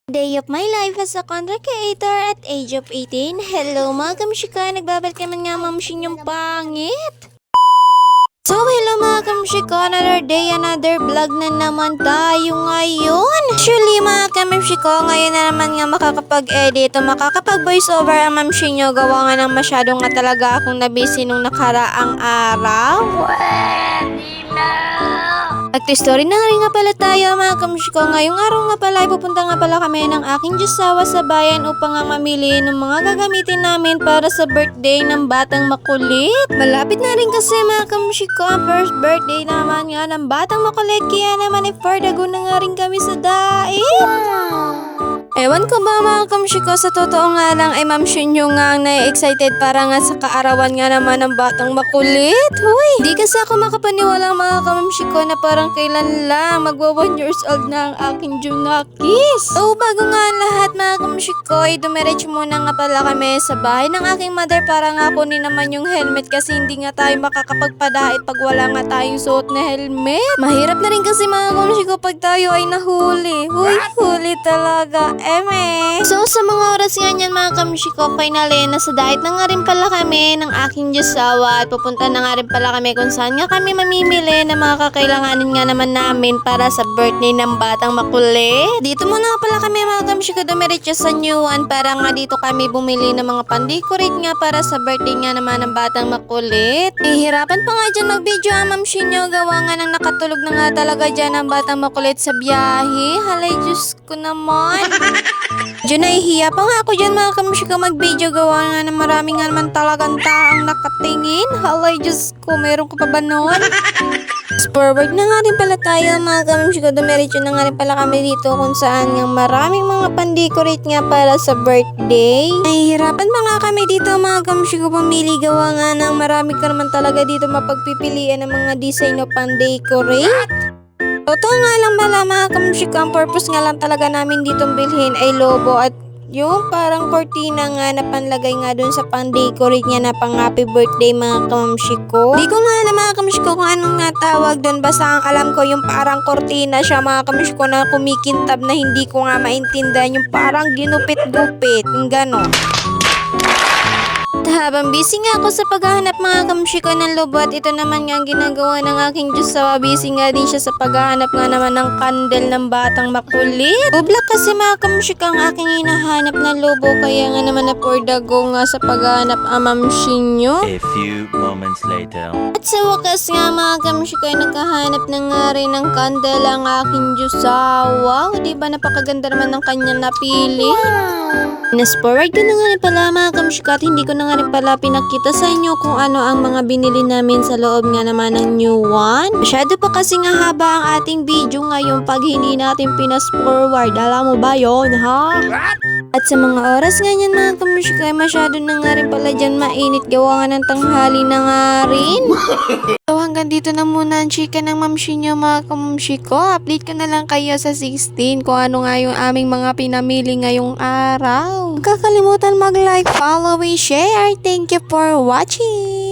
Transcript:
Day of my life as a content creator at age of 18. Hello mga kamshika, nagbabalik naman nga mamshin yung pangit. So hello mga kamshika, another day, another vlog na naman tayo ngayon. Actually mga kamshika, ngayon na naman nga makakapag-edit o makakapag voice over ang mamshin nyo. Gawa nga ng masyado nga talaga akong nabisi nung nakaraang araw. Nag-story na rin nga pala tayo mga kamshiko. Ngayong araw nga pala ay pupunta nga pala kami ng aking Diyosawa sa bayan upang nga mamili ng mga gagamitin namin para sa birthday ng batang makulit. Malapit na rin kasi mga kamshiko ang first birthday naman nga ng batang makulit, kaya naman for the go na nga rin kami sa daig. Ewan ko ba mga kamshiko, sa totoo nga lang ay mamshin nyo nga na-excited para nga sa kaarawan nga naman ng batang makulit. Huy, di kasi ako makapaniwala mga kamshiko na parang kailan lang magwa 1 years old na ang aking Junakis. So bago nga ang lahat mga kamshiko, ay dumiretso muna nga pala kami sa bahay ng aking mother para nga kunin naman yung helmet kasi hindi nga tayo makakapagpadait pag wala nga tayong suot na helmet. Mahirap na rin kasi mga kamshiko pag tayo ay nahuli. Huy, huli talaga. So sa mga oras nga niyan mga kamshiko, finally nasa diet na nga rin pala kami ng aking Diyosawa at pupunta na nga rin pala kami kung saan nga kami mamimili ng mga kakailanganin nga naman namin para sa birthday ng batang makulit. Dito muna nga pala kami mga kamshiko dumiretso sa New One para nga dito kami bumili ng mga pan-decorate nga para sa birthday nga naman ng batang makulit. Hirapan pa nga dyan mag-video ang mamshin nyo, gawa nga nang nakatulog na nga talaga dyan ang batang makulit sa biyahe. Halay Diyos ko naman. Diyan nahihiya pa nga ako dyan mga kamshika mag-video, gawa nga na marami nga naman talagang taang nakatingin. Halay Diyos ko, meron ko pa ba noon? Forward na nga rin pala tayo mga kamshika, dumiretso na nga rin pala kami dito kung saan nga maraming mga pan-decorate nga para sa birthday. Nahihirapan pa nga kami dito mga kamshika pumili, gawa nga ng marami ka naman talaga dito mapagpipilian ng mga design o pan-decorate. Totoo nga lang pala mga kamshika, ang purpose nga lang talaga namin ditong bilhin ay lobo at yung parang kortina nga na panlagay nga dun sa pang-decorate nga na pang happy birthday mga kamshiko. Di ko nga alam mga kamshiko kung anong nga tawag dun, basta ang alam ko yung parang kortina siya mga kamshiko na kumikintab na hindi ko nga maintindihan, yung parang ginupit-gupit, yung gano'n. Habang busy nga ako sa paghahanap mga kamshiko ng lobo at ito naman nga ang ginagawa ng aking Diyosawa, busy nga din siya sa paghahanap nga naman ng candle ng batang makulit. Bubla kasi mga kamshiko ang aking hinahanap na lobo, kaya nga naman na for the go nga sa paghahanap ang mamshin nyo. A few moments later. At sa wakas nga mga kamshiko ay naghahanap na nga rin ng candle ang aking Diyosawa. O diba napakaganda naman ng kanyang napili. Forward ko na nga rin pala mga kamshiko at hindi ko na nga rin pala pinakita sa inyo kung ano ang mga binili namin sa loob nga naman ng New One. Masyado pa kasi nga haba ang ating video ngayon pag hindi natin pinas-forward. Alam mo ba yon ha? At sa mga oras nga yan mga kamshiko ay masyado na nga rin pala dyan mainit, gawa nga ng tanghali na nga rin. So hanggang dito na muna ang chika ng mamshin nyo mga kamshiko. Update ko na lang kayo sa 16 kung ano nga yung aming mga pinamili ngayong araw. Huwag kakalimutan mag-like, follow, and share. Thank you for watching!